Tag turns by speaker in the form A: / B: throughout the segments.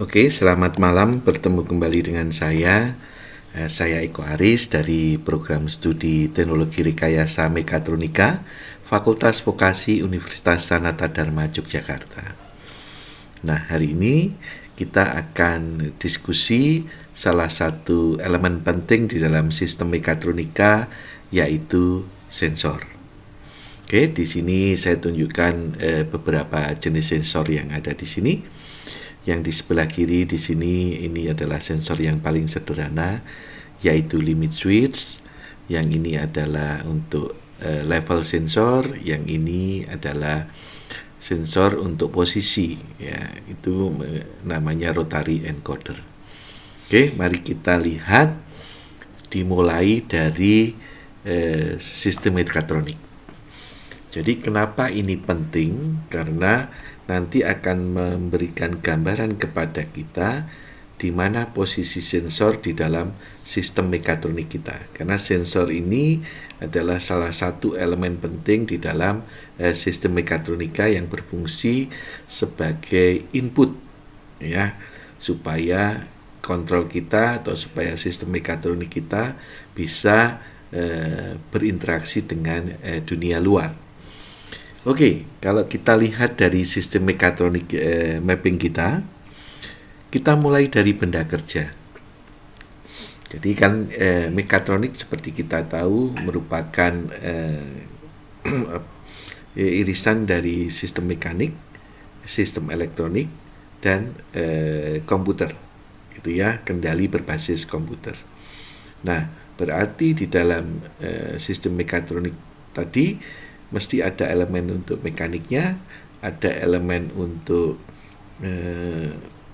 A: Oke, selamat malam. Bertemu kembali dengan saya. Saya Eko Aris dari Program Studi Teknologi Rekayasa Mekatronika, Fakultas Vokasi Universitas Sanata Dharma Yogyakarta. Nah, hari ini kita akan diskusi salah satu elemen penting di dalam sistem mekatronika, yaitu sensor. Oke, di sini saya tunjukkan beberapa jenis sensor yang ada di sini. Yang di sebelah kiri di sini ini adalah sensor yang paling sederhana, yaitu limit switch. Yang ini adalah untuk level sensor, yang ini adalah sensor untuk posisi, ya, itu namanya rotary encoder. Oke, mari kita lihat dimulai dari sistem mekatronik. Jadi kenapa ini penting? Karena nanti akan memberikan gambaran kepada kita di mana posisi sensor di dalam sistem mekatronik kita. Karena sensor ini adalah salah satu elemen penting di dalam sistem mekatronika yang berfungsi sebagai input, ya, supaya kontrol kita atau supaya sistem mekatronik kita bisa berinteraksi dengan dunia luar. Oke, kalau kita lihat dari sistem mekatronik mapping kita mulai dari benda kerja. Jadi kan mekatronik seperti kita tahu merupakan irisan dari sistem mekanik, sistem elektronik, dan komputer, gitu ya, kendali berbasis komputer. Nah, berarti di dalam sistem mekatronik tadi mesti ada elemen untuk mekaniknya, ada elemen untuk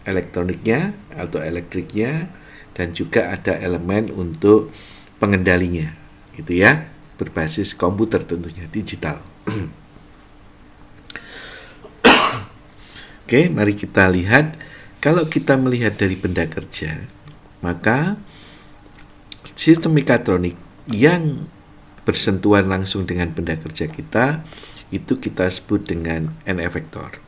A: elektroniknya atau elektriknya, dan juga ada elemen untuk pengendalinya, gitu ya, berbasis komputer tentunya, digital. Oke, mari kita lihat. Kalau kita melihat dari benda kerja, maka sistem mekatronik yang bersentuhan langsung dengan benda kerja kita itu kita sebut dengan N-efektor.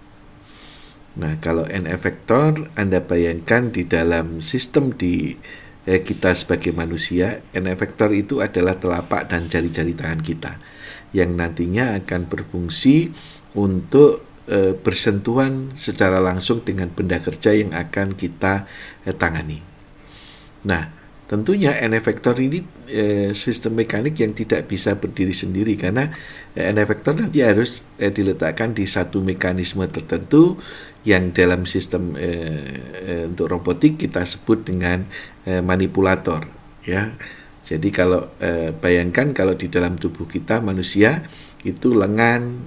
A: Nah, kalau N-efektor Anda bayangkan di dalam sistem di kita sebagai manusia, N-efektor itu adalah telapak dan jari-jari tangan kita yang nantinya akan berfungsi untuk bersentuhan secara langsung dengan benda kerja yang akan kita tangani. Nah, tentunya N-efektor ini sistem mekanik yang tidak bisa berdiri sendiri, karena N-efektor nanti harus diletakkan di satu mekanisme tertentu yang dalam sistem untuk robotik kita sebut dengan manipulator, ya. Jadi kalau bayangkan kalau di dalam tubuh kita manusia itu lengan,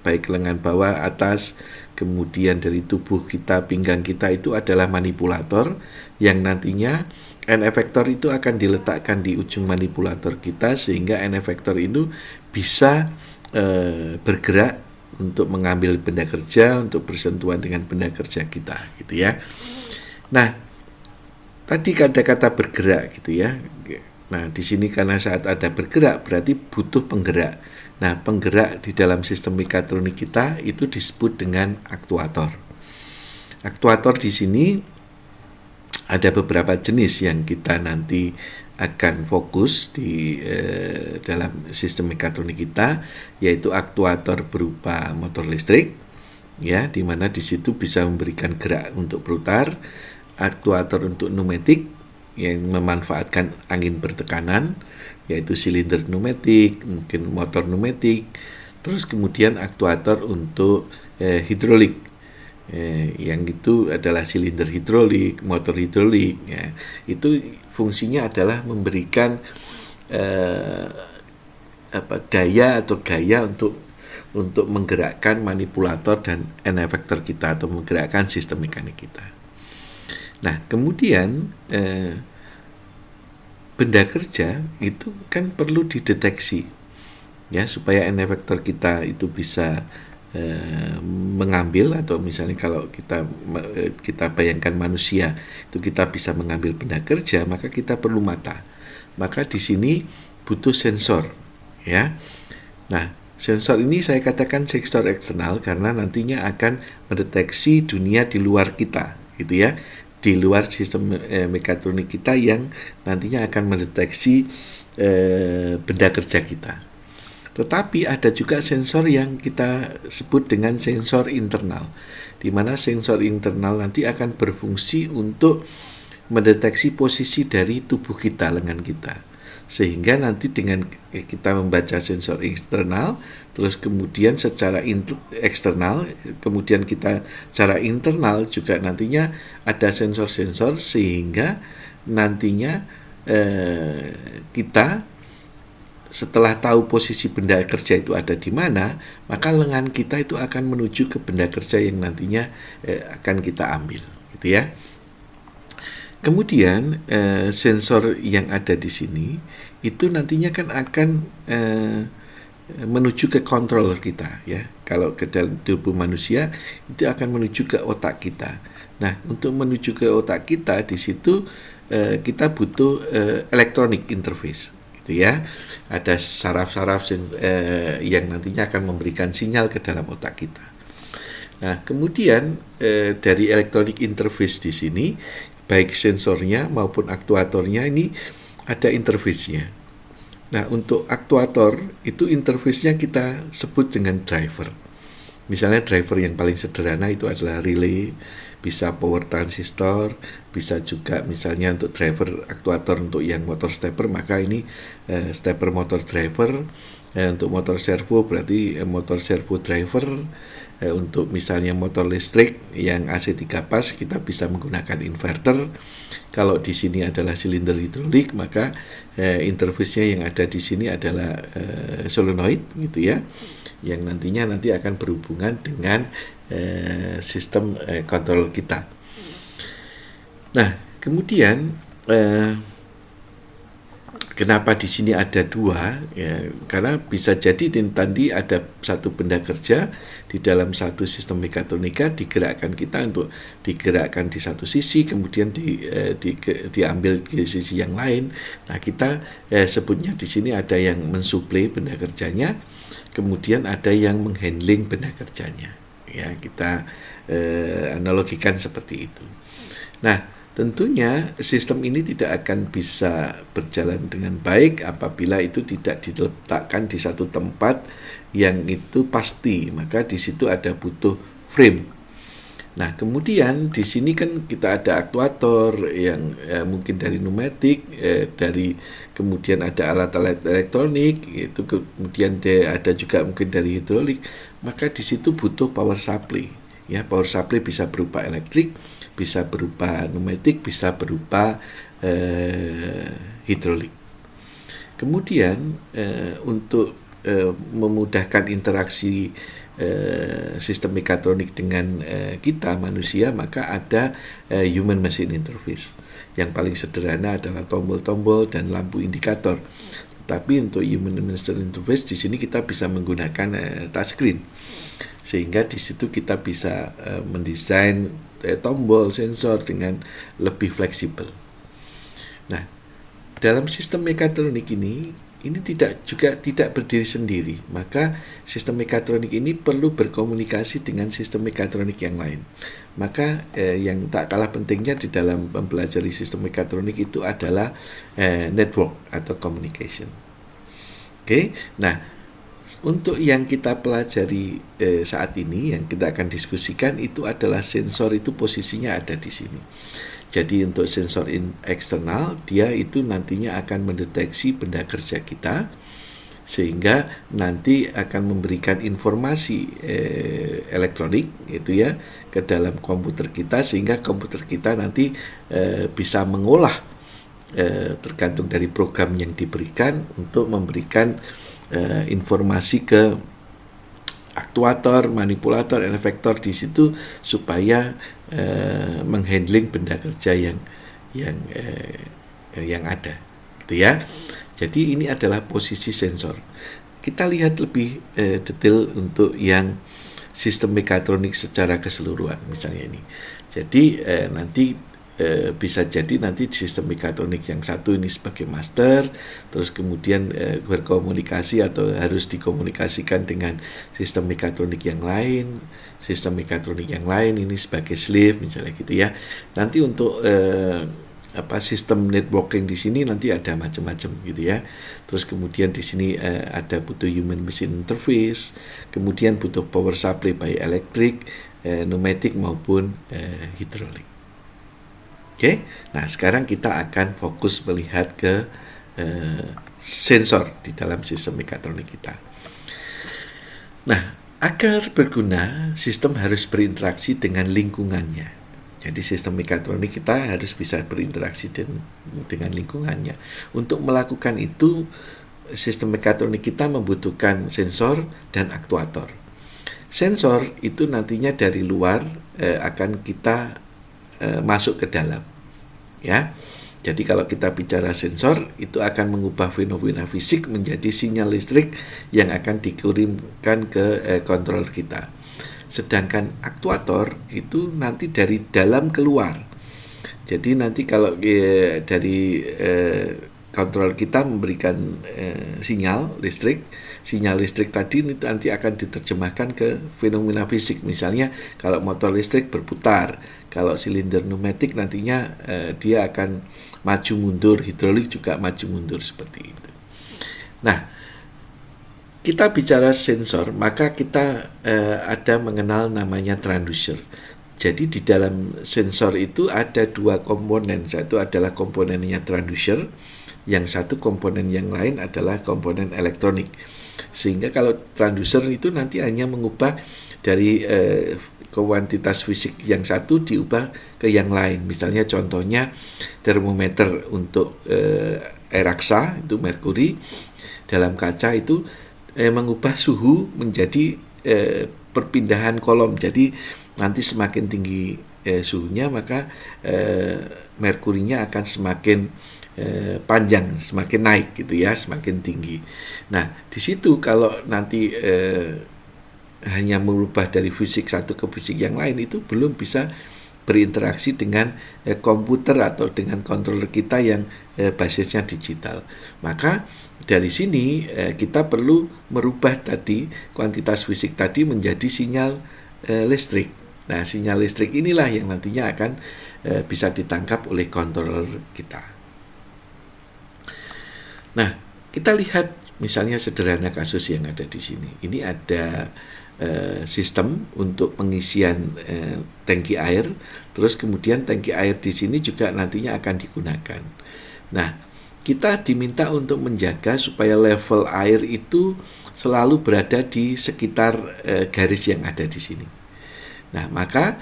A: baik lengan bawah, atas, kemudian dari tubuh kita, pinggang kita itu adalah manipulator yang nantinya N-efektor itu akan diletakkan di ujung manipulator kita sehingga N-efektor itu bisa bergerak untuk mengambil benda kerja, untuk bersentuhan dengan benda kerja kita, gitu ya. Nah, tadi kata-kata bergerak, gitu ya. Nah, di sini karena saat ada bergerak berarti butuh penggerak. Nah, penggerak di dalam sistem mekatronik kita itu disebut dengan aktuator. Aktuator di sini ada beberapa jenis yang kita nanti akan fokus di dalam sistem mekatronik kita, yaitu aktuator berupa motor listrik, ya, di mana di situ bisa memberikan gerak untuk berputar, aktuator untuk pneumatik yang memanfaatkan angin bertekanan, yaitu silinder pneumatik, mungkin motor pneumatik, terus kemudian aktuator untuk hidrolik, yang itu adalah silinder hidrolik, motor hidrolik, ya. Itu fungsinya adalah memberikan daya atau gaya untuk menggerakkan manipulator dan N-efektor kita atau menggerakkan sistem mekanik kita. Nah, kemudian benda kerja itu kan perlu dideteksi, ya, supaya N-efektor kita itu bisa mengambil, atau misalnya kalau kita bayangkan manusia itu kita bisa mengambil benda kerja, maka kita perlu mata. Maka di sini butuh sensor, ya. Nah, Sensor ini saya katakan sensor eksternal karena nantinya akan mendeteksi dunia di luar kita, gitu ya, di luar sistem mekatronik kita yang nantinya akan mendeteksi benda kerja kita. Tetapi ada juga sensor yang kita sebut dengan sensor internal, di mana sensor internal nanti akan berfungsi untuk mendeteksi posisi dari tubuh kita, lengan kita. Sehingga nanti dengan kita membaca sensor eksternal, terus kemudian secara eksternal, kemudian kita secara internal juga nantinya ada sensor-sensor, sehingga nantinya kita setelah tahu posisi benda kerja itu ada di mana, maka lengan kita itu akan menuju ke benda kerja yang nantinya akan kita ambil, gitu ya. Kemudian sensor yang ada di sini itu nantinya kan akan menuju ke controller kita, ya. Kalau ke dalam tubuh manusia itu akan menuju ke otak kita. Nah, untuk menuju ke otak kita di situ kita butuh electronic interface, gitu ya. Ada saraf-saraf yang nantinya akan memberikan sinyal ke dalam otak kita. Nah, kemudian dari electronic interface di sini, baik sensornya maupun aktuatornya ini ada interface-nya. Nah, untuk aktuator itu interface-nya kita sebut dengan driver. Misalnya driver yang paling sederhana itu adalah relay, bisa power transistor, bisa juga misalnya untuk driver aktuator untuk yang motor stepper, maka ini stepper motor driver. Untuk motor servo berarti motor servo driver. Untuk misalnya motor listrik yang AC 3 pas kita bisa menggunakan inverter. Kalau di sini adalah silinder hidrolik, maka interface-nya yang ada di sini adalah solenoid, gitu ya, yang nantinya akan berhubungan dengan sistem kontrol kita. Nah, kemudian kenapa di sini ada dua? Ya, karena bisa jadi nanti ada satu benda kerja di dalam satu sistem mekatronika, digerakkan kita untuk digerakkan di satu sisi, kemudian diambil di sisi yang lain. Nah, kita sebutnya di sini ada yang mensuplai benda kerjanya, kemudian ada yang menghandling benda kerjanya. Ya, kita analogikan seperti itu. Nah, tentunya sistem ini tidak akan bisa berjalan dengan baik apabila itu tidak diletakkan di satu tempat yang itu pasti, maka di situ ada butuh frame. Nah, kemudian di sini kan kita ada aktuator yang mungkin dari pneumatik, dari kemudian ada alat-alat elektronik, itu kemudian ada juga mungkin dari hidrolik, maka di situ butuh power supply. Ya, power supply bisa berupa elektrik, bisa berupa pneumatik, bisa berupa hidrolik. Kemudian untuk memudahkan interaksi sistem mekatronik dengan kita manusia, maka ada human machine interface. Yang paling sederhana adalah tombol-tombol dan lampu indikator. Tapi untuk human machine interface di sini kita bisa menggunakan touchscreen, sehingga di situ kita bisa mendesain tombol sensor dengan lebih fleksibel. Nah, dalam sistem mekatronik ini tidak berdiri sendiri, maka sistem mekatronik ini perlu berkomunikasi dengan sistem mekatronik yang lain. Maka yang tak kalah pentingnya di dalam mempelajari sistem mekatronik itu adalah network atau communication. Oke, nah, untuk yang kita pelajari saat ini, yang kita akan diskusikan itu adalah sensor itu posisinya ada di sini. Jadi untuk sensor eksternal, dia itu nantinya akan mendeteksi benda kerja kita, sehingga nanti akan memberikan informasi elektronik, gitu ya, ke dalam komputer kita, sehingga komputer kita nanti bisa mengolah tergantung dari program yang diberikan untuk memberikan informasi ke aktuator, manipulator, efektor di situ supaya menghandling benda kerja yang ada, gitu ya. Jadi ini adalah posisi sensor. Kita lihat lebih detail untuk yang sistem mekatronik secara keseluruhan, misalnya ini. Jadi nanti bisa jadi nanti sistem mekatronik yang satu ini sebagai master, terus kemudian berkomunikasi atau harus dikomunikasikan dengan sistem mekatronik yang lain, ini sebagai slave misalnya gitu ya. Nanti untuk sistem networking di sini nanti ada macam-macam gitu ya. Terus kemudian di sini ada butuh human machine interface, kemudian butuh power supply baik elektrik, pneumatik maupun hidrolik. Oke, nah sekarang kita akan fokus melihat ke sensor di dalam sistem mekatronik kita. Nah, agar berguna, sistem harus berinteraksi dengan lingkungannya. Jadi sistem mekatronik kita harus bisa berinteraksi dengan lingkungannya. Untuk melakukan itu, sistem mekatronik kita membutuhkan sensor dan aktuator. Sensor itu nantinya dari luar akan kita masuk ke dalam, ya. Jadi kalau kita bicara sensor, itu akan mengubah fenomena fisik menjadi sinyal listrik yang akan dikirimkan ke kontrol kita. Sedangkan aktuator itu nanti dari dalam keluar. Jadi nanti kalau dari kontrol kita memberikan sinyal listrik tadi nanti akan diterjemahkan ke fenomena fisik. Misalnya kalau motor listrik berputar, kalau silinder pneumatik nantinya dia akan maju mundur, hidrolik juga maju mundur seperti itu. Nah, kita bicara sensor, maka kita ada mengenal namanya transducer. Jadi di dalam sensor itu ada dua komponen, satu adalah komponennya transducer, yang satu komponen yang lain adalah komponen elektronik. Sehingga kalau transducer itu nanti hanya mengubah dari kuantitas fisik yang satu diubah ke yang lain. Misalnya contohnya termometer untuk air raksa itu merkuri dalam kaca itu mengubah suhu menjadi perpindahan kolom. Jadi nanti semakin tinggi suhunya maka merkurinya akan semakin panjang, semakin naik gitu ya, semakin tinggi. Nah, di situ kalau nanti hanya merubah dari fisik satu ke fisik yang lain itu belum bisa berinteraksi dengan komputer atau dengan controller kita yang basisnya digital. Maka dari sini kita perlu merubah tadi kuantitas fisik tadi menjadi sinyal listrik. Nah, sinyal listrik inilah yang nantinya akan bisa ditangkap oleh controller kita. Nah, kita lihat misalnya sederhana kasus yang ada di sini. Ini ada sistem untuk pengisian tangki air, terus kemudian tangki air di sini juga nantinya akan digunakan. Nah, kita diminta untuk menjaga supaya level air itu selalu berada di sekitar garis yang ada di sini. Nah, maka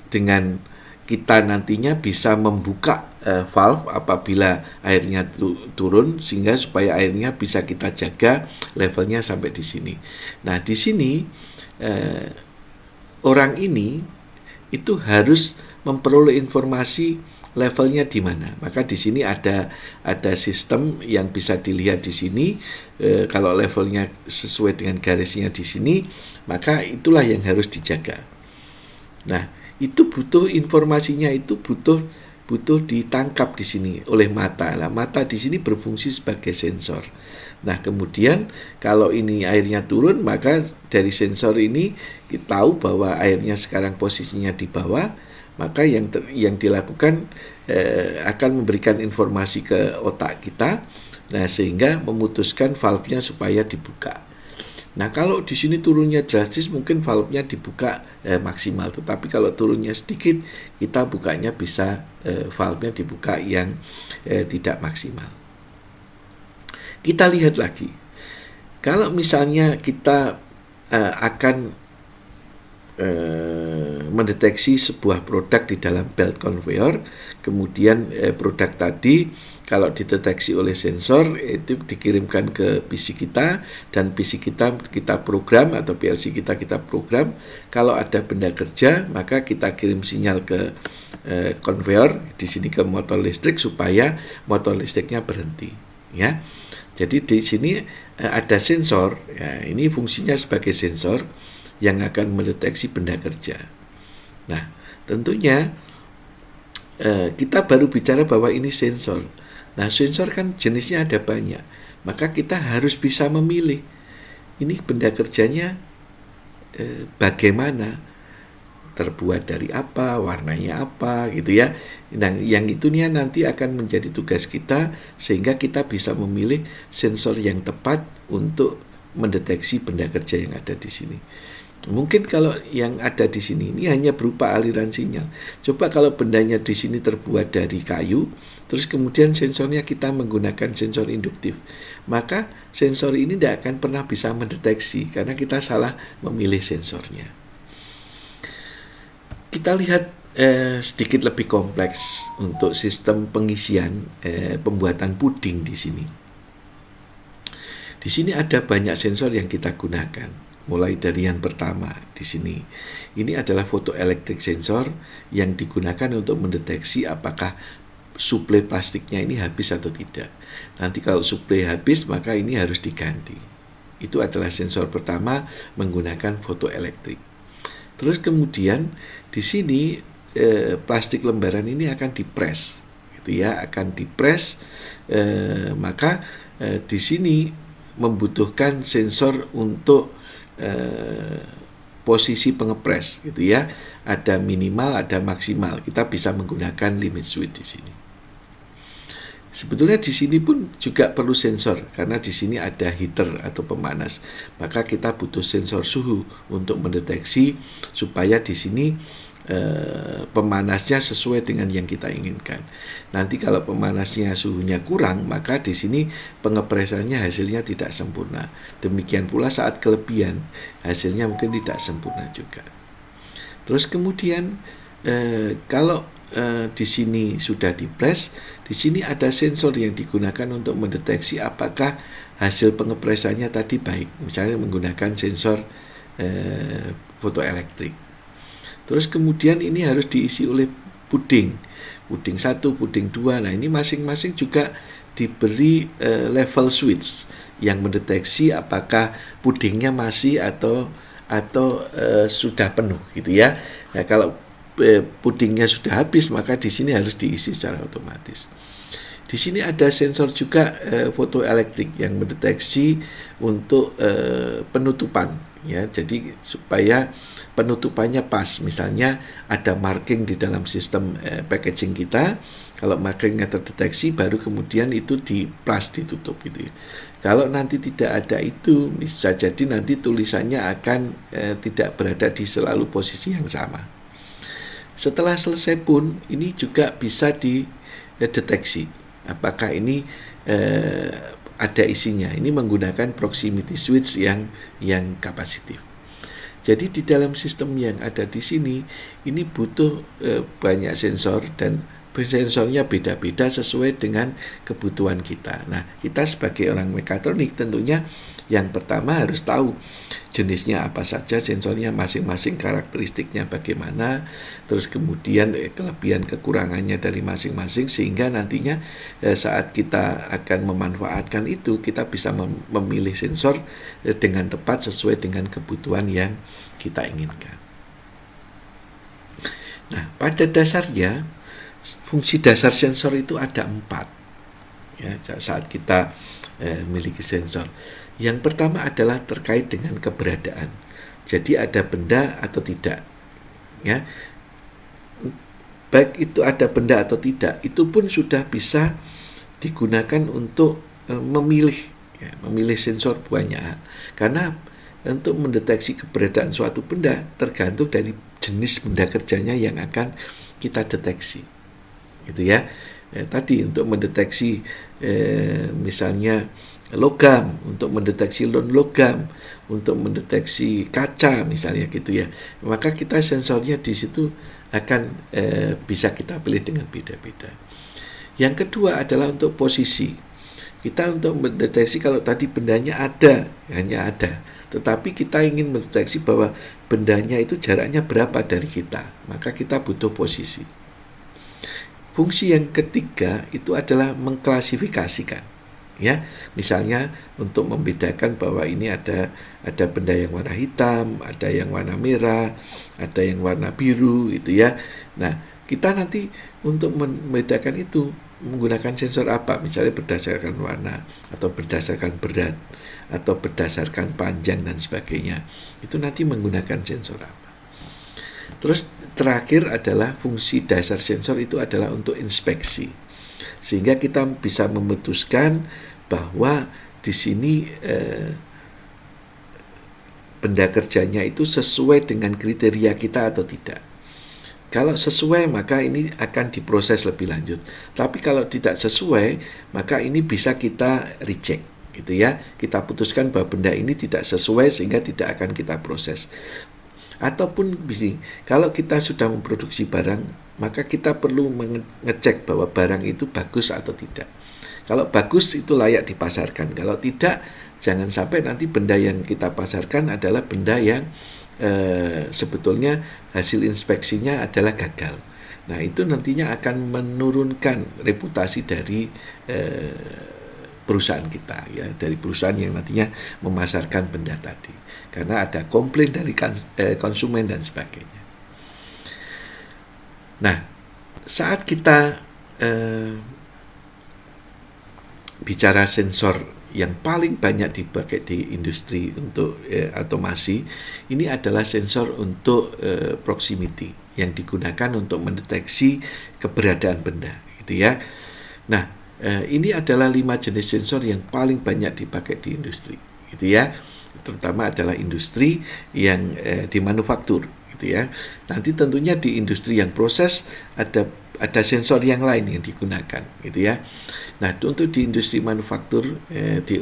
A: dengan kita nantinya bisa membuka valve apabila airnya turun sehingga supaya airnya bisa kita jaga levelnya sampai di sini. Nah, di sini orang ini itu harus memperoleh informasi levelnya di mana. Maka di sini ada sistem yang bisa dilihat di sini. Kalau levelnya sesuai dengan garisnya di sini, maka itulah yang harus dijaga. Nah, itu butuh informasinya, itu butuh ditangkap di sini oleh mata. Nah, mata di sini berfungsi sebagai sensor. Nah, kemudian kalau ini airnya turun, maka dari sensor ini kita tahu bahwa airnya sekarang posisinya di bawah, maka yang dilakukan akan memberikan informasi ke otak kita. Nah, sehingga memutuskan valve-nya supaya dibuka. Nah, kalau di sini turunnya drastis mungkin valve-nya dibuka maksimal, tetapi kalau turunnya sedikit kita bukanya bisa valve-nya dibuka yang tidak maksimal. Kita lihat lagi. Kalau misalnya kita akan mendeteksi sebuah produk di dalam belt conveyor, kemudian produk tadi kalau dideteksi oleh sensor itu dikirimkan ke PC kita, dan PC kita program atau PLC kita program. Kalau ada benda kerja maka kita kirim sinyal ke conveyor di sini ke motor listrik supaya motor listriknya berhenti, ya. Jadi di sini ada sensor, ya, ini fungsinya sebagai sensor yang akan mendeteksi benda kerja. Nah, tentunya kita baru bicara bahwa ini sensor. Nah, sensor kan jenisnya ada banyak, maka kita harus bisa memilih ini benda kerjanya bagaimana, terbuat dari apa, warnanya apa gitu ya. Nah, yang itu nanti akan menjadi tugas kita sehingga kita bisa memilih sensor yang tepat untuk mendeteksi benda kerja yang ada di sini. Mungkin kalau yang ada di sini ini hanya berupa aliran sinyal. Coba kalau bendanya di sini terbuat dari kayu, terus kemudian sensornya kita menggunakan sensor induktif, maka sensor ini tidak akan pernah bisa mendeteksi karena kita salah memilih sensornya. Kita lihat sedikit lebih kompleks untuk sistem pengisian pembuatan puding di sini. Di sini ada banyak sensor yang kita gunakan. Mulai dari yang pertama di sini. Ini adalah photoelectric sensor yang digunakan untuk mendeteksi apakah suplai plastiknya ini habis atau tidak. Nanti kalau suplai habis maka ini harus diganti. Itu adalah sensor pertama menggunakan photoelectric. Terus kemudian di sini plastik lembaran ini akan dipres, gitu ya, akan dipres. Maka di sini membutuhkan sensor untuk posisi pengepres, gitu ya. Ada minimal, ada maksimal. Kita bisa menggunakan limit switch di sini. Sebetulnya di sini pun juga perlu sensor karena di sini ada heater atau pemanas. Maka kita butuh sensor suhu untuk mendeteksi supaya di sini pemanasnya sesuai dengan yang kita inginkan. Nanti kalau pemanasnya suhunya kurang, maka di sini pengepresannya hasilnya tidak sempurna. Demikian pula saat kelebihan, hasilnya mungkin tidak sempurna juga. Terus kemudian kalau di sini sudah dipres, di sini ada sensor yang digunakan untuk mendeteksi apakah hasil pengepresannya tadi baik. Misalnya menggunakan sensor photoelektrik. Terus kemudian ini harus diisi oleh puding 1, puding 2. Nah, ini masing-masing juga diberi level switch yang mendeteksi apakah pudingnya masih atau sudah penuh, gitu ya. Nah, kalau pudingnya sudah habis, maka di sini harus diisi secara otomatis. Di sini ada sensor juga photoelektrik yang mendeteksi untuk penutupan, ya. Jadi supaya penutupannya pas. Misalnya ada marking di dalam sistem packaging kita. Kalau markingnya terdeteksi, baru kemudian itu ditutup, gitu ya. Kalau nanti tidak ada itu, bisa jadi nanti tulisannya akan tidak berada di selalu posisi yang sama. Setelah selesai pun ini juga bisa dideteksi apakah ini ada isinya. Ini menggunakan proximity switch yang kapasitif. Jadi di dalam sistem yang ada di sini ini butuh banyak sensor dan sensornya beda-beda sesuai dengan kebutuhan kita. Nah, kita sebagai orang mekatronik tentunya yang pertama harus tahu jenisnya apa saja, sensornya masing-masing karakteristiknya bagaimana, terus kemudian kelebihan kekurangannya dari masing-masing, sehingga nantinya saat kita akan memanfaatkan itu kita bisa memilih sensor dengan tepat sesuai dengan kebutuhan yang kita inginkan. Nah, pada dasarnya fungsi dasar sensor itu ada 4 ya, saat kita memiliki sensor. Yang pertama adalah terkait dengan keberadaan. Jadi ada benda atau tidak, ya. Baik itu ada benda atau tidak, itu pun sudah bisa digunakan untuk memilih sensor banyak. Karena untuk mendeteksi keberadaan suatu benda tergantung dari jenis benda kerjanya yang akan kita deteksi, gitu ya. Tadi untuk mendeteksi misalnya logam, untuk mendeteksi non-logam, untuk mendeteksi kaca misalnya, gitu ya. Maka kita sensornya di situ akan bisa kita pilih dengan beda-beda. Yang kedua adalah untuk posisi. Kita untuk mendeteksi kalau tadi bendanya hanya ada, tetapi kita ingin mendeteksi bahwa bendanya itu jaraknya berapa dari kita, maka kita butuh posisi. Fungsi yang ketiga itu adalah mengklasifikasikan, ya. Misalnya untuk membedakan bahwa ini ada benda yang warna hitam, ada yang warna merah, ada yang warna biru, gitu ya. Nah, kita nanti untuk membedakan itu menggunakan sensor apa, misalnya berdasarkan warna atau berdasarkan berat atau berdasarkan panjang dan sebagainya, itu nanti menggunakan sensor apa. Terus terakhir adalah fungsi dasar sensor itu adalah untuk inspeksi, sehingga kita bisa memutuskan bahwa di sini benda kerjanya itu sesuai dengan kriteria kita atau tidak. Kalau sesuai maka ini akan diproses lebih lanjut. Tapi kalau tidak sesuai maka ini bisa kita reject, gitu ya. Kita putuskan bahwa benda ini tidak sesuai sehingga tidak akan kita proses. Ataupun kalau kita sudah memproduksi barang, maka kita perlu mengecek bahwa barang itu bagus atau tidak. Kalau bagus itu layak dipasarkan. Kalau tidak, jangan sampai nanti benda yang kita pasarkan adalah benda yang sebetulnya hasil inspeksinya adalah gagal. Nah, itu nantinya akan menurunkan reputasi dari perusahaan kita, ya, dari perusahaan yang nantinya memasarkan benda tadi, karena ada komplain dari konsumen dan sebagainya. Nah, saat kita bicara sensor yang paling banyak dipakai di industri untuk otomasi, ini adalah sensor untuk proximity yang digunakan untuk mendeteksi keberadaan benda, gitu ya. Nah, ini adalah 5 jenis sensor yang paling banyak dipakai di industri, gitu ya. Terutama adalah industri yang di manufaktur, gitu ya. Nanti tentunya di industri yang proses ada sensor yang lain yang digunakan, gitu ya. Nah, untuk di industri manufaktur, di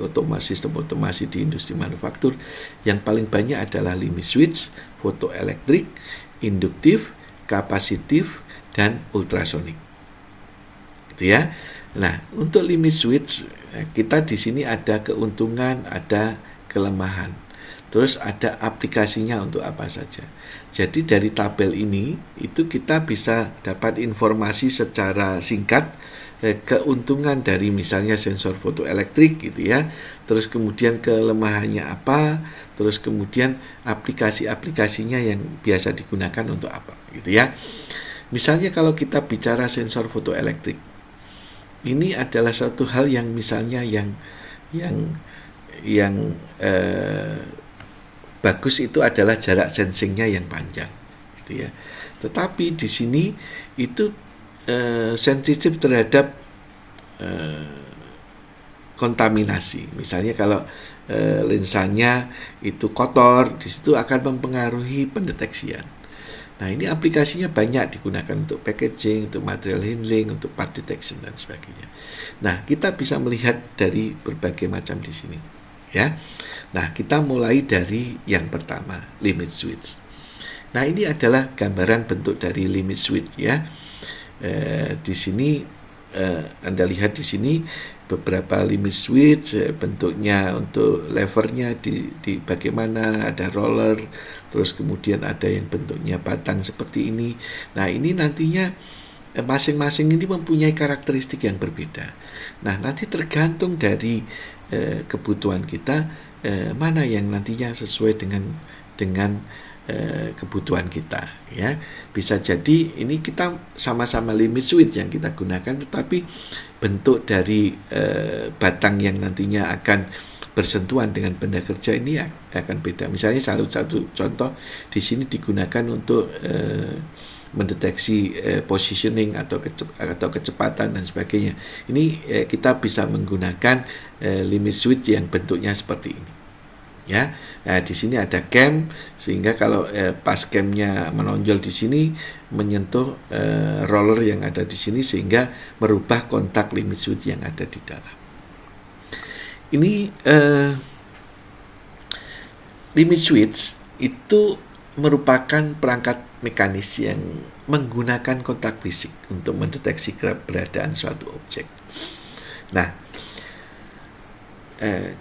A: sistem otomasi di industri manufaktur, yang paling banyak adalah limit switch, fotoelektrik, induktif, kapasitif, dan ultrasonik, gitu ya. Nah, untuk limit switch, kita di sini ada keuntungan, ada kelemahan. Terus ada aplikasinya untuk apa saja. Jadi dari tabel ini itu kita bisa dapat informasi secara singkat keuntungan dari misalnya sensor fotoelektrik, gitu ya. Terus kemudian kelemahannya apa, terus kemudian aplikasi-aplikasinya yang biasa digunakan untuk apa, gitu ya. Misalnya kalau kita bicara sensor fotoelektrik, ini adalah satu hal yang misalnya yang bagus itu adalah jarak sensingnya yang panjang, gitu ya. Tetapi di sini itu sensitif terhadap kontaminasi. Misalnya kalau lensanya itu kotor, di situ akan mempengaruhi pendeteksian. Nah, ini aplikasinya banyak digunakan untuk packaging, untuk material handling, untuk part detection dan sebagainya. Nah, kita bisa melihat dari berbagai macam di sini, ya. Nah, kita mulai dari yang pertama, limit switch. Nah, ini adalah gambaran bentuk dari limit switch, ya. Di sini Anda lihat di sini beberapa limit switch, bentuknya untuk levernya di bagaimana, ada roller, terus kemudian ada yang bentuknya batang seperti ini. Nah, ini nantinya masing-masing ini mempunyai karakteristik yang berbeda. Nah, nanti tergantung dari kebutuhan kita, mana yang nantinya sesuai dengan kebutuhan kita, ya. Bisa jadi ini kita sama-sama limit switch yang kita gunakan, tetapi bentuk dari batang yang nantinya akan bersentuhan dengan benda kerja ini akan beda. Misalnya satu contoh di sini digunakan untuk mendeteksi positioning atau kecepatan dan sebagainya. Ini kita bisa menggunakan limit switch yang bentuknya seperti ini, ya. Nah, di sini ada cam, sehingga kalau pas camnya menonjol di sini menyentuh roller yang ada di sini, sehingga merubah kontak limit switch yang ada di dalam. Ini limit switch itu merupakan perangkat mekanis yang menggunakan kontak fisik untuk mendeteksi keberadaan suatu objek. Nah,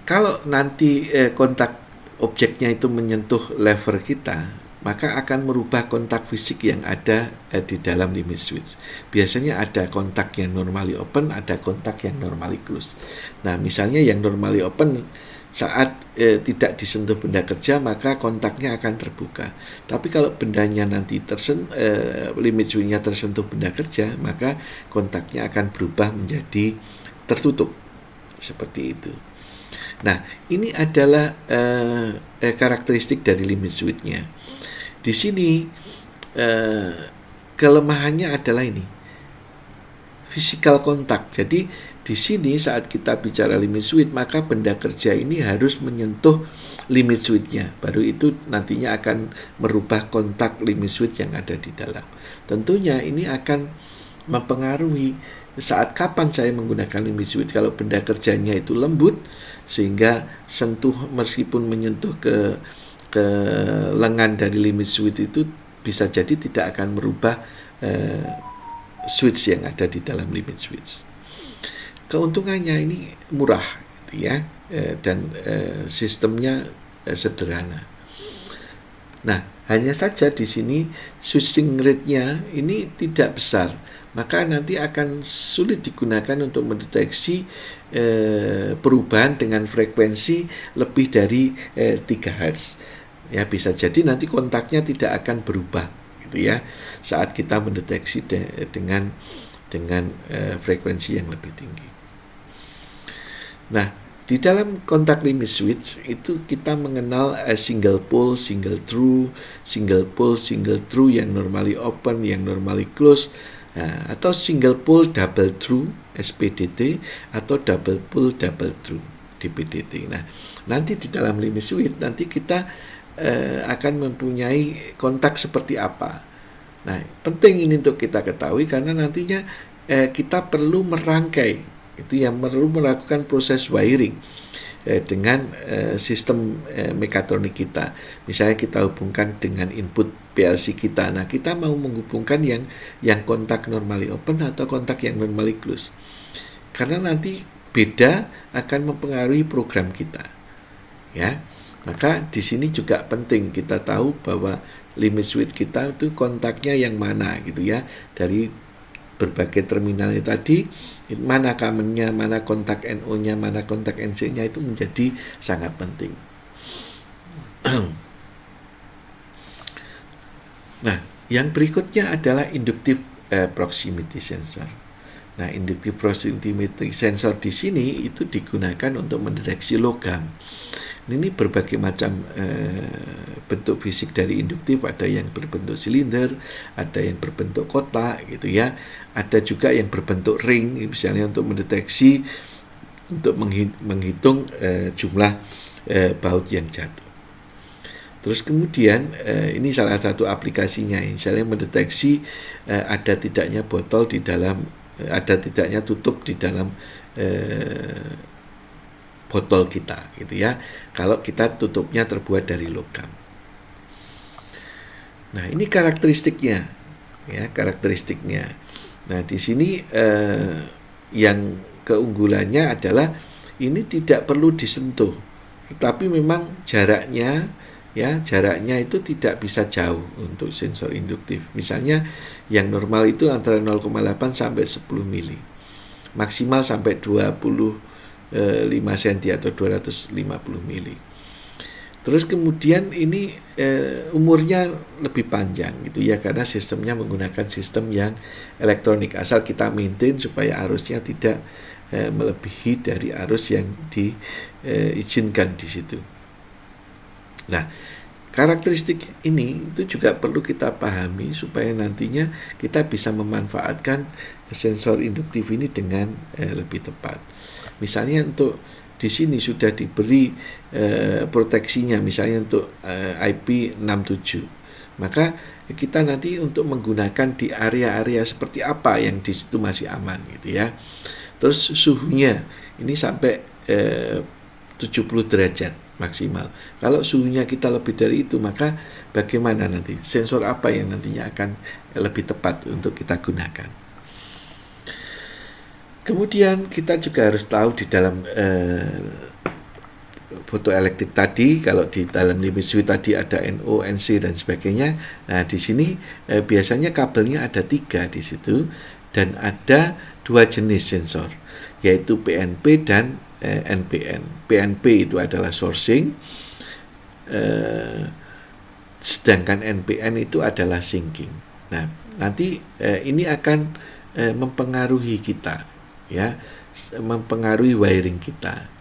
A: kalau nanti kontak objeknya itu menyentuh lever kita, maka akan merubah kontak fisik yang ada di dalam limit switch. Biasanya ada kontak yang normally open, ada kontak yang normally close. Nah, misalnya yang normally open saat tidak disentuh benda kerja maka kontaknya akan terbuka. Tapi kalau bendanya nanti limit switch-nya tersentuh benda kerja, maka kontaknya akan berubah menjadi tertutup seperti itu. Nah, ini adalah karakteristik dari limit switch-nya. Di sini kelemahannya adalah ini, physical contact. Jadi di sini saat kita bicara limit switch, maka benda kerja ini harus menyentuh limit switch-nya. Baru itu nantinya akan merubah kontak limit switch yang ada di dalam. Tentunya ini akan mempengaruhi saat kapan saya menggunakan limit switch. Kalau benda kerjanya itu lembut, sehingga meskipun menyentuh ke lengan dari limit switch itu bisa jadi tidak akan merubah switch yang ada di dalam limit switch. Keuntungannya ini murah gitu ya, dan sistemnya sederhana. Nah, hanya saja di sini switching rate-nya ini tidak besar, maka nanti akan sulit digunakan untuk mendeteksi perubahan dengan frekuensi lebih dari 3 Hz. Ya, bisa jadi nanti kontaknya tidak akan berubah gitu ya saat kita mendeteksi dengan frekuensi yang lebih tinggi. Nah, di dalam kontak limit switch itu kita mengenal single pole, single through, single pole, single through yang normally open, yang normally close, atau single pole double through SPDT atau double pole double through DPDT. Nah, nanti di dalam limit switch nanti kita akan mempunyai kontak seperti apa. Nah, penting ini untuk kita ketahui karena nantinya kita perlu merangkai, itu yang perlu melakukan proses wiring dengan sistem mekatronik kita. Misalnya kita hubungkan dengan input PLC kita. Nah, kita mau menghubungkan yang kontak normally open atau kontak yang normally close. Karena nanti beda akan mempengaruhi program kita. Ya. Maka di sini juga penting kita tahu bahwa limit switch kita itu kontaknya yang mana gitu ya. Dari berbagai terminalnya tadi, mana common-nya, mana kontak NO-nya, mana kontak NC-nya itu menjadi sangat penting. Nah, yang berikutnya adalah inductive proximity sensor. Nah, inductive proximity sensor di sini itu digunakan untuk mendeteksi logam. Ini berbagai macam bentuk fisik dari induktif, ada yang berbentuk silinder, ada yang berbentuk kotak gitu ya. Ada juga yang berbentuk ring, misalnya untuk mendeteksi, untuk menghitung jumlah baut yang jatuh. Terus kemudian ini salah satu aplikasinya, misalnya mendeteksi ada tidaknya botol di dalam, ada tidaknya tutup di dalam botol kita gitu ya, kalau kita tutupnya terbuat dari logam. Nah, ini karakteristiknya ya, karakteristiknya. Nah, di sini yang keunggulannya adalah ini tidak perlu disentuh, tetapi memang jaraknya itu tidak bisa jauh untuk sensor induktif. Misalnya yang normal itu antara 0,8 sampai 10 mili, maksimal sampai 25 cm atau 250 mili. Terus kemudian ini umurnya lebih panjang gitu ya, karena sistemnya menggunakan sistem yang elektronik, asal kita maintain supaya arusnya tidak melebihi dari arus yang diizinkan di situ. Nah, karakteristik ini itu juga perlu kita pahami supaya nantinya kita bisa memanfaatkan sensor induktif ini dengan lebih tepat. Misalnya untuk di sini sudah diberi proteksinya, misalnya untuk IP67. Maka kita nanti untuk menggunakan di area-area seperti apa yang di situ masih aman gitu ya. Terus suhunya ini sampai 70 derajat maksimal. Kalau suhunya kita lebih dari itu, maka bagaimana nanti? Sensor apa yang nantinya akan lebih tepat untuk kita gunakan? Kemudian kita juga harus tahu di dalam fotoelektrik tadi, kalau di dalam limit switch tadi ada NO, NC dan sebagainya. Nah, di sini biasanya kabelnya ada 3 di situ dan ada 2 jenis sensor, yaitu PNP dan NPN. PNP itu adalah sourcing, sedangkan NPN itu adalah sinking. Nah, nanti ini akan mempengaruhi kita, ya, mempengaruhi wiring kita.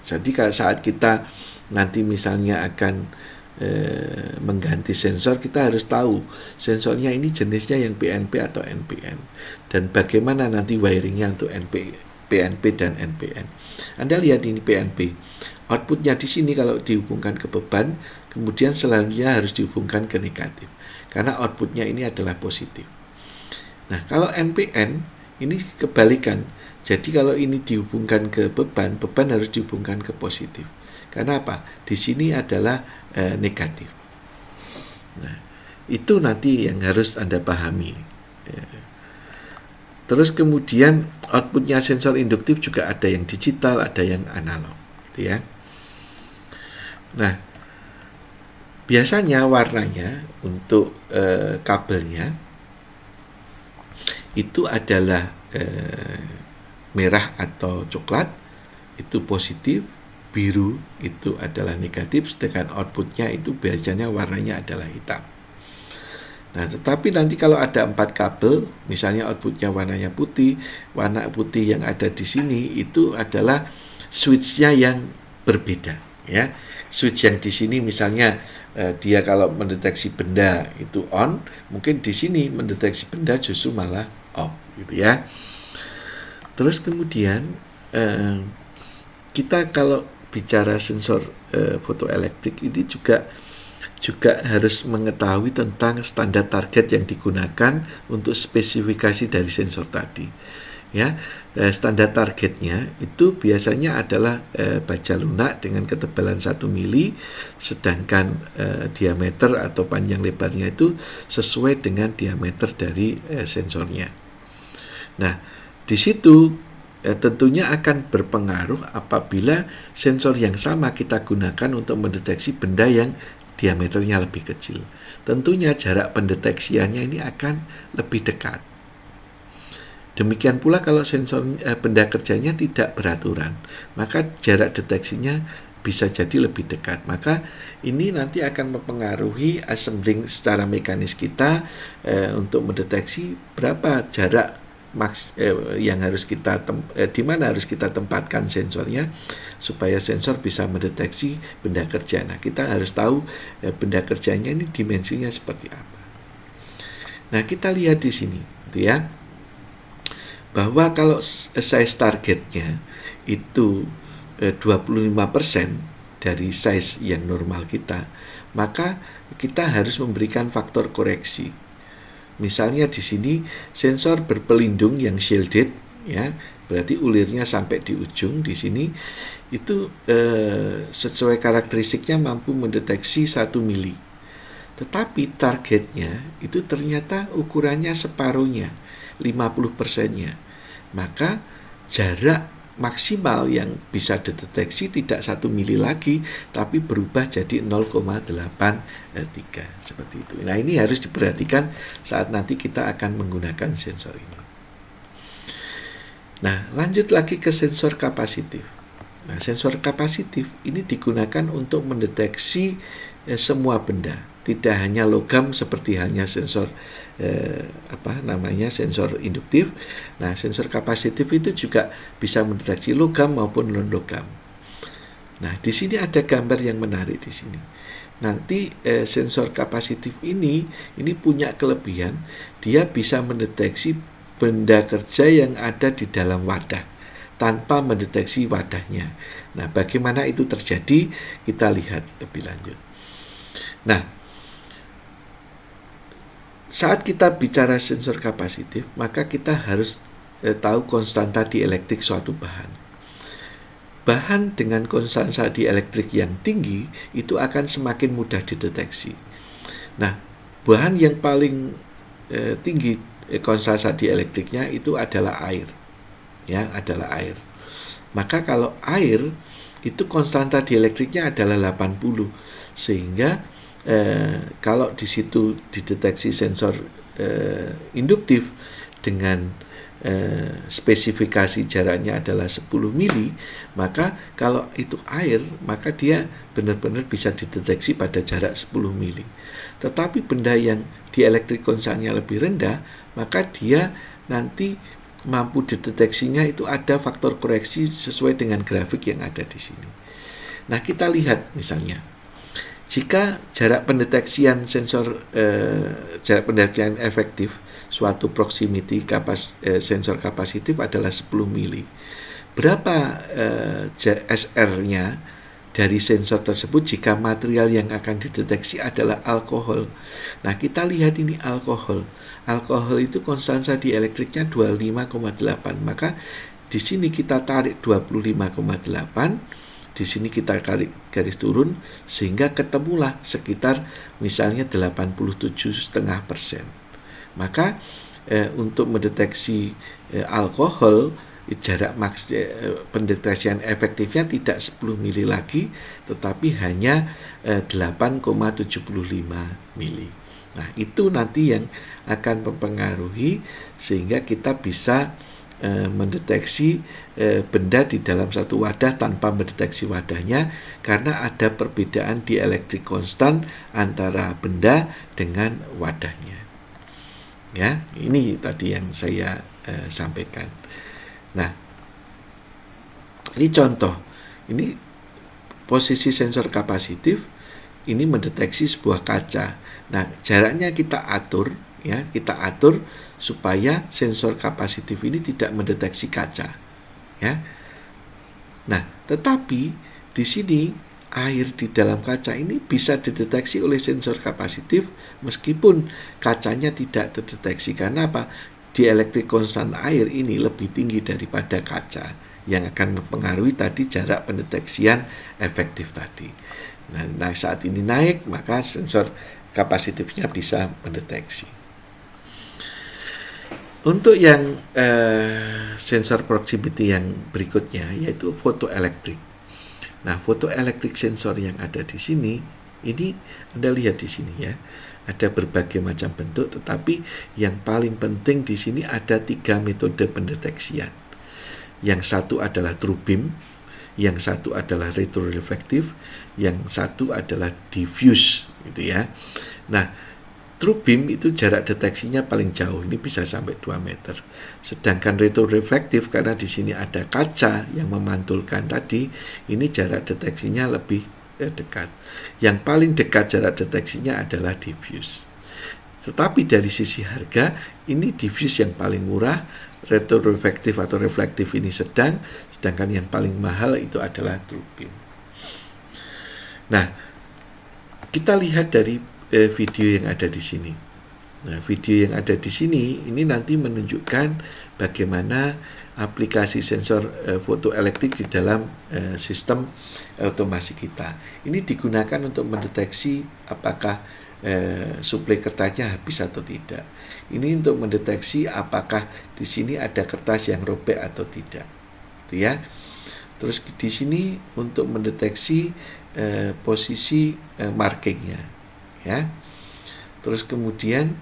A: Jadi saat kita nanti misalnya akan mengganti sensor, kita harus tahu sensornya ini jenisnya yang PNP atau NPN, dan bagaimana nanti wiringnya untuk PNP dan NPN. Anda lihat ini PNP, outputnya di sini kalau dihubungkan ke beban, kemudian selanjutnya harus dihubungkan ke negatif, karena outputnya ini adalah positif. Nah, kalau NPN ini kebalikan. Jadi kalau ini dihubungkan ke beban, beban harus dihubungkan ke positif. Karena apa? Di sini adalah negatif. Nah, itu nanti yang harus Anda pahami. Terus kemudian outputnya sensor induktif juga ada yang digital, ada yang analog, gitu ya. Nah, biasanya warnanya untuk kabelnya itu adalah merah atau coklat, itu positif, biru itu adalah negatif, sedangkan outputnya itu biasanya warnanya adalah hitam. Nah, tetapi nanti kalau ada 4 kabel, misalnya outputnya warnanya putih, warna putih yang ada di sini itu adalah switch-nya yang berbeda, ya. Switch yang di sini misalnya dia kalau mendeteksi benda itu on, mungkin di sini mendeteksi benda justru malah off, gitu ya. Terus kemudian kita kalau bicara sensor fotoelektrik ini juga harus mengetahui tentang standar target yang digunakan untuk spesifikasi dari sensor tadi. Ya, standar targetnya itu biasanya adalah baja lunak dengan ketebalan 1 mili, sedangkan diameter atau panjang lebarnya itu sesuai dengan diameter dari sensornya. Nah, di situ tentunya akan berpengaruh apabila sensor yang sama kita gunakan untuk mendeteksi benda yang diameternya lebih kecil. Tentunya jarak pendeteksiannya ini akan lebih dekat. Demikian pula kalau sensor benda kerjanya tidak beraturan, maka jarak deteksinya bisa jadi lebih dekat. Maka ini nanti akan mempengaruhi assembling secara mekanis kita untuk mendeteksi berapa jarak yang harus kita di mana harus kita tempatkan sensornya supaya sensor bisa mendeteksi benda kerja. Nah, kita harus tahu benda kerjanya ini dimensinya seperti apa. Nah, kita lihat di sini, gitu ya, bahwa kalau size targetnya itu 25% dari size yang normal kita, maka kita harus memberikan faktor koreksi. Misalnya di sini sensor berpelindung yang shielded, ya, berarti ulirnya sampai di ujung di sini itu sesuai karakteristiknya mampu mendeteksi 1 mili. Tetapi targetnya itu ternyata ukurannya separuhnya, 50%-nya. Maka jarak maksimal yang bisa dideteksi tidak 1 mili lagi, tapi berubah jadi 0,83 seperti itu. Nah, ini harus diperhatikan saat nanti kita akan menggunakan sensor ini. Nah, lanjut lagi ke sensor kapasitif. Nah, sensor kapasitif ini digunakan untuk mendeteksi semua benda, tidak hanya logam seperti hanya sensor sensor induktif. Nah, sensor kapasitif itu juga bisa mendeteksi logam maupun non logam. Nah, di sini ada gambar yang menarik di sini. Nanti sensor kapasitif ini punya kelebihan, dia bisa mendeteksi benda kerja yang ada di dalam wadah tanpa mendeteksi wadahnya. Nah, bagaimana itu terjadi? Kita lihat lebih lanjut. Nah, saat kita bicara sensor kapasitif, maka kita harus tahu konstanta dielektrik suatu bahan. Bahan dengan konstanta dielektrik yang tinggi itu akan semakin mudah dideteksi. Nah, bahan yang paling tinggi konstanta dielektriknya itu adalah air. Ya, adalah air. Maka kalau air itu konstanta dielektriknya adalah 80, sehingga kalau di situ dideteksi sensor induktif, dengan spesifikasi jaraknya adalah 10 mili, maka kalau itu air, maka dia benar-benar bisa dideteksi pada jarak 10 mili. Tetapi benda yang dielectric constantnya lebih rendah, maka dia nanti mampu dideteksinya itu ada faktor koreksi sesuai dengan grafik yang ada di sini. Nah, kita lihat misalnya, jika jarak pendeteksian jarak pendeteksian efektif suatu proximity sensor kapasitif adalah 10 mili. Berapa SR-nya dari sensor tersebut jika material yang akan dideteksi adalah alkohol? Nah, kita lihat ini alkohol. Alkohol itu konstansa dielektriknya 25,8. Maka di sini kita tarik 25,8. Di sini kita garis turun sehingga ketemulah sekitar misalnya 87,5%. Maka untuk mendeteksi alkohol, jarak pendeteksian efektifnya tidak 10 mili lagi, tetapi hanya 8,75 mili. Nah, itu nanti yang akan mempengaruhi sehingga kita bisa mendeteksi benda di dalam satu wadah tanpa mendeteksi wadahnya, karena ada perbedaan dielectric constant antara benda dengan wadahnya. Ya, ini tadi yang saya sampaikan. Nah, ini contoh. Ini posisi sensor kapasitif, ini mendeteksi sebuah kaca. Nah, jaraknya kita atur, ya, kita atur supaya sensor kapasitif ini tidak mendeteksi kaca, ya. Nah, tetapi di sini air di dalam kaca ini bisa dideteksi oleh sensor kapasitif meskipun kacanya tidak terdeteksi. Karena apa? Dielectric constant air ini lebih tinggi daripada kaca, yang akan mempengaruhi tadi jarak pendeteksian efektif tadi. Nah, saat ini naik, maka sensor kapasitifnya bisa mendeteksi. Untuk yang sensor proximity yang berikutnya, yaitu fotoelektrik. Nah, fotoelektrik sensor yang ada di sini, ini Anda lihat di sini ya, ada berbagai macam bentuk, tetapi yang paling penting di sini ada 3 metode pendeteksian. Yang satu adalah true beam, yang satu adalah retroreflective, yang satu adalah diffuse, gitu ya. Nah, true beam itu jarak deteksinya paling jauh, ini bisa sampai 2 meter. Sedangkan retroreflective, karena di sini ada kaca yang memantulkan tadi, ini jarak deteksinya lebih dekat. Yang paling dekat jarak deteksinya adalah diffuse. Tetapi dari sisi harga, ini diffuse yang paling murah, retroreflective atau reflektif ini sedang, sedangkan yang paling mahal itu adalah true beam. Nah, kita lihat dari video yang ada di sini. Nah, video yang ada di sini ini nanti menunjukkan bagaimana aplikasi sensor fotoelektrik di dalam sistem otomasi kita. Ini digunakan untuk mendeteksi apakah suplai kertasnya habis atau tidak. Ini untuk mendeteksi apakah di sini ada kertas yang robek atau tidak. Gitu ya. Terus di sini untuk mendeteksi posisi markingnya. Ya, terus kemudian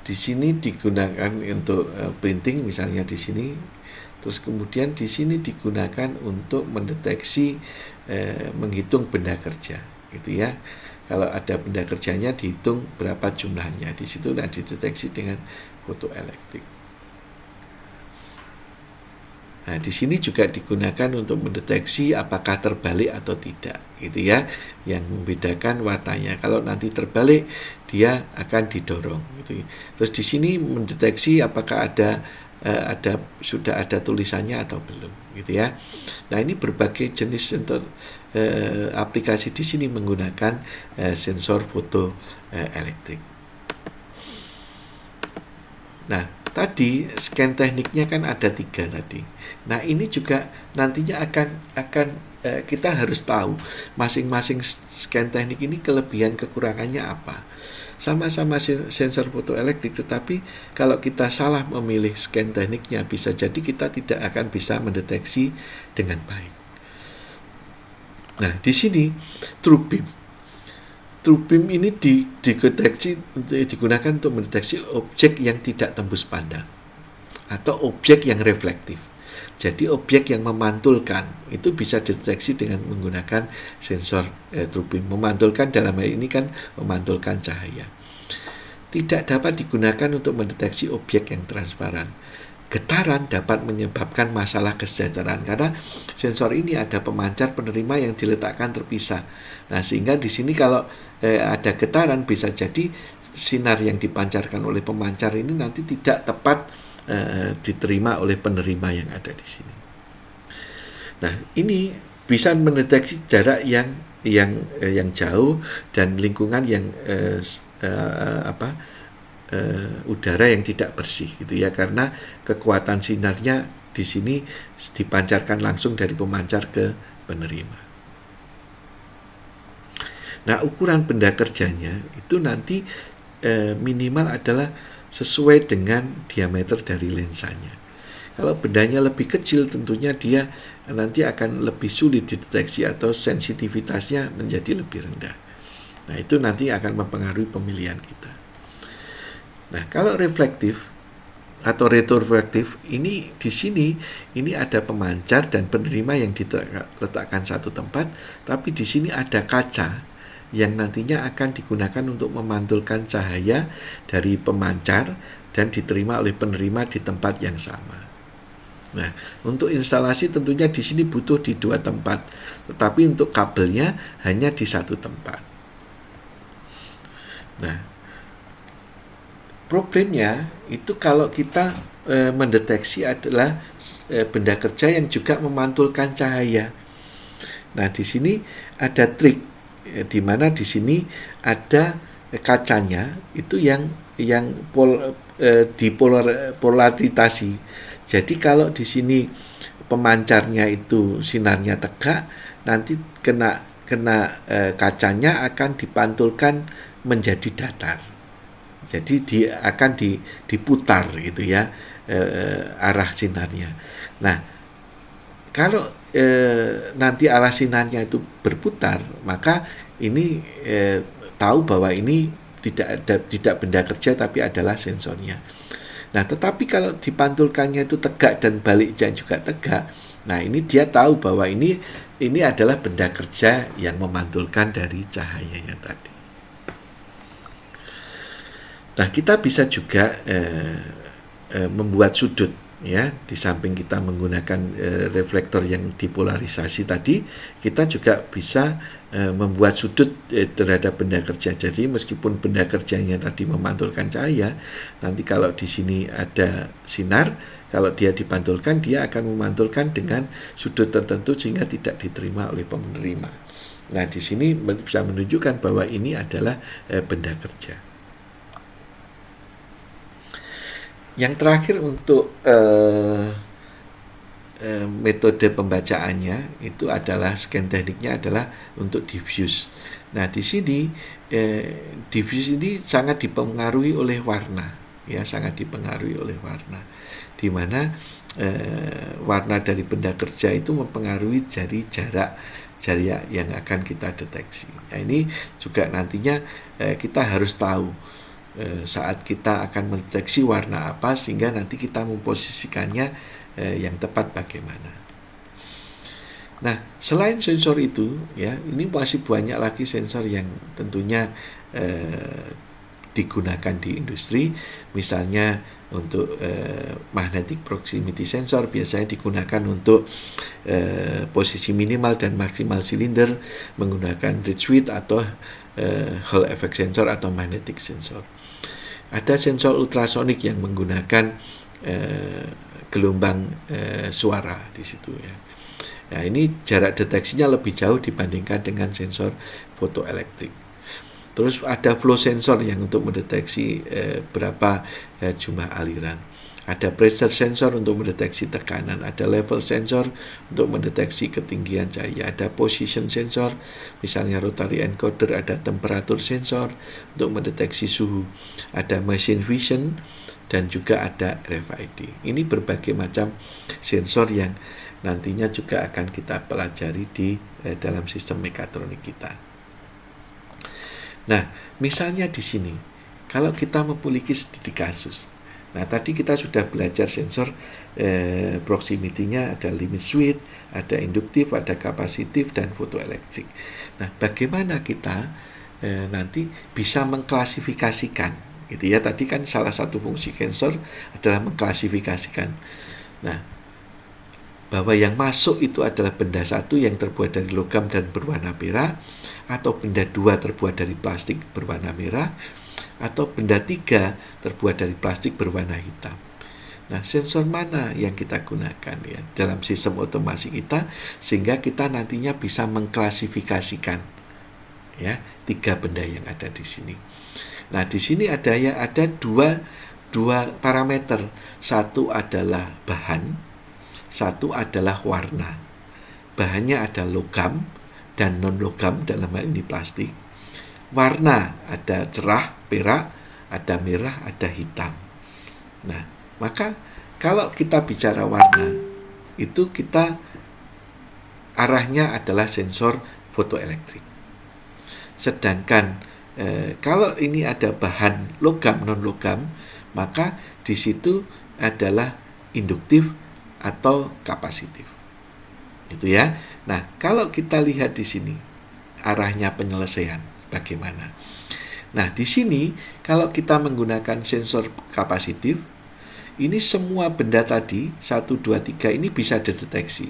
A: di sini digunakan untuk printing misalnya di sini, terus kemudian di sini digunakan untuk mendeteksi menghitung benda kerja, gitu ya. Kalau ada benda kerjanya dihitung berapa jumlahnya, di situ dideteksi dengan fotoelektrik. Nah, di sini juga digunakan untuk mendeteksi apakah terbalik atau tidak, gitu ya. Yang membedakan warnanya. Kalau nanti terbalik, dia akan didorong, gitu. Terus di sini mendeteksi apakah sudah ada tulisannya atau belum, gitu ya. Nah, ini berbagai jenis sensor aplikasi di sini menggunakan sensor fotoelektrik. Nah, tadi scan tekniknya kan ada 3 tadi. Nah, ini juga nantinya akan kita harus tahu masing-masing scan teknik ini kelebihan kekurangannya apa. Sama-sama sensor fotoelektrik, tetapi kalau kita salah memilih scan tekniknya, bisa jadi kita tidak akan bisa mendeteksi dengan baik. Nah, di sini true beam. true beam ini digunakan untuk mendeteksi objek yang tidak tembus pandang atau objek yang reflektif. Jadi objek yang memantulkan itu bisa dideteksi dengan menggunakan sensor true beam. Memantulkan dalam hal ini kan memantulkan cahaya. Tidak dapat digunakan untuk mendeteksi objek yang transparan. Getaran dapat menyebabkan masalah kesejahteraan karena sensor ini ada pemancar penerima yang diletakkan terpisah. Nah, sehingga di sini kalau ada getaran bisa jadi sinar yang dipancarkan oleh pemancar ini nanti tidak tepat diterima oleh penerima yang ada di sini. Nah, ini bisa mendeteksi jarak yang jauh dan lingkungan yang udara yang tidak bersih gitu ya, karena kekuatan sinarnya di sini dipancarkan langsung dari pemancar ke penerima. Nah, ukuran benda kerjanya itu nanti minimal adalah sesuai dengan diameter dari lensanya. Kalau bendanya lebih kecil tentunya dia nanti akan lebih sulit dideteksi atau sensitivitasnya menjadi lebih rendah. Nah, itu nanti akan mempengaruhi pemilihan kita. Nah, kalau reflektif atau retroreflektif ini di sini ini ada pemancar dan penerima yang diletakkan satu tempat, tapi di sini ada kaca yang nantinya akan digunakan untuk memantulkan cahaya dari pemancar dan diterima oleh penerima di tempat yang sama. Nah, untuk instalasi tentunya di sini butuh di dua tempat, tetapi untuk kabelnya hanya di satu tempat. Nah, problemnya itu kalau kita mendeteksi adalah benda kerja yang juga memantulkan cahaya. Nah, di sini ada trik di mana di sini ada kacanya itu yang dipolaritasi. Jadi kalau di sini pemancarnya itu sinarnya tegak, nanti kena kacanya akan dipantulkan menjadi datar. Jadi akan diputar gitu ya arah sinarnya. Nah, kalau nanti arah sinarnya itu berputar, maka ini tahu bahwa ini tidak benda kerja tapi adalah sensornya. Nah, tetapi kalau dipantulkannya itu tegak dan baliknya juga tegak, nah ini dia tahu bahwa ini adalah benda kerja yang memantulkan dari cahayanya tadi. Nah, kita bisa juga membuat sudut ya, di samping kita menggunakan reflektor yang dipolarisasi tadi, kita juga bisa membuat sudut terhadap benda kerja. Jadi meskipun benda kerjanya tadi memantulkan cahaya, nanti kalau di sini ada sinar, kalau dia dipantulkan, dia akan memantulkan dengan sudut tertentu sehingga tidak diterima oleh penerima. Nah, di sini bisa menunjukkan bahwa ini adalah benda kerja. Yang terakhir untuk metode pembacaannya itu adalah scan tekniknya adalah untuk diffuse. Nah, di sini diffuse ini sangat dipengaruhi oleh warna, ya, sangat dipengaruhi oleh warna, di mana warna dari benda kerja itu mempengaruhi jarak yang akan kita deteksi. Nah, ini juga nantinya kita harus tahu saat kita akan mendeteksi warna apa sehingga nanti kita memposisikannya yang tepat bagaimana. Nah, selain sensor itu ya, ini masih banyak lagi sensor yang tentunya digunakan di industri. Misalnya untuk magnetic proximity sensor biasanya digunakan untuk posisi minimal dan maksimal silinder menggunakan Ridge width atau Hall effect sensor atau magnetic sensor. Ada sensor ultrasonik yang menggunakan gelombang suara di situ ya. Nah, ini jarak deteksinya lebih jauh dibandingkan dengan sensor fotoelektrik. Terus ada flow sensor yang untuk mendeteksi berapa jumlah aliran. Ada pressure sensor untuk mendeteksi tekanan, ada level sensor untuk mendeteksi ketinggian cahaya, ada position sensor, misalnya rotary encoder, ada temperatur sensor untuk mendeteksi suhu, ada machine vision, dan juga ada RFID. Ini berbagai macam sensor yang nantinya juga akan kita pelajari di dalam sistem mekatronik kita. Nah, misalnya di sini, kalau kita memiliki studi kasus, nah tadi kita sudah belajar sensor proximity-nya, ada limit switch, ada induktif, ada kapasitif, dan fotoelektrik. Nah, bagaimana kita nanti bisa mengklasifikasikan, gitu ya? Tadi kan salah satu fungsi sensor adalah mengklasifikasikan. Nah, bahwa yang masuk itu adalah benda satu yang terbuat dari logam dan berwarna merah, atau benda dua terbuat dari plastik berwarna merah, atau benda tiga terbuat dari plastik berwarna hitam. Nah, sensor mana yang kita gunakan ya dalam sistem otomasi kita sehingga kita nantinya bisa mengklasifikasikan ya tiga benda yang ada di sini. Nah, di sini ada dua parameter. Satu adalah bahan, satu adalah warna. Bahannya ada logam dan non-logam, dalam hal ini plastik. Warna ada cerah, perak, ada merah, ada hitam. Nah, maka kalau kita bicara warna, itu kita arahnya adalah sensor fotoelektrik. Sedangkan kalau ini ada bahan logam, non-logam, maka di situ adalah induktif atau kapasitif. Itu ya. Nah, kalau kita lihat di sini arahnya penyelesaian bagaimana. Nah, di sini kalau kita menggunakan sensor kapasitif, ini semua benda tadi 1 2 3 ini bisa dideteksi.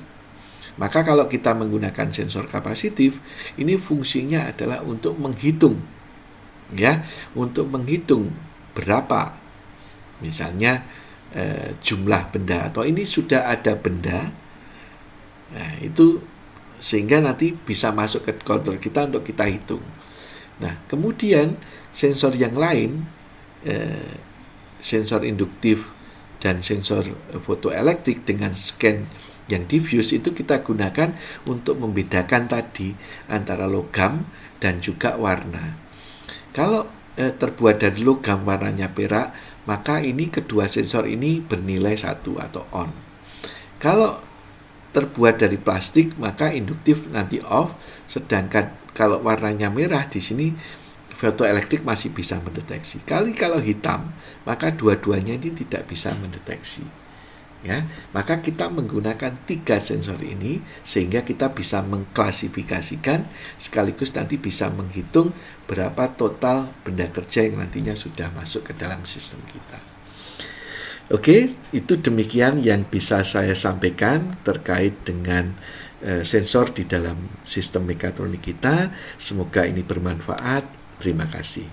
A: Maka kalau kita menggunakan sensor kapasitif, ini fungsinya adalah untuk menghitung ya, untuk menghitung berapa misalnya jumlah benda, atau ini sudah ada benda. Nah, itu sehingga nanti bisa masuk ke kontrol kita untuk kita hitung. Nah, kemudian sensor yang lain, sensor induktif dan sensor fotoelektrik dengan scan yang diffuse, itu kita gunakan untuk membedakan tadi antara logam dan juga warna. Kalau terbuat dari logam warnanya perak, maka ini kedua sensor ini bernilai 1 atau on. Kalau terbuat dari plastik, maka induktif nanti off, sedangkan kalau warnanya merah di sini fotoelektrik masih bisa mendeteksi. Kalau hitam, maka dua-duanya ini tidak bisa mendeteksi. Ya, maka kita menggunakan 3 sensor ini sehingga kita bisa mengklasifikasikan sekaligus nanti bisa menghitung berapa total benda kerja yang nantinya sudah masuk ke dalam sistem kita. Oke, itu demikian yang bisa saya sampaikan terkait dengan sensor di dalam sistem mekatronik kita. Semoga ini bermanfaat. Terima kasih.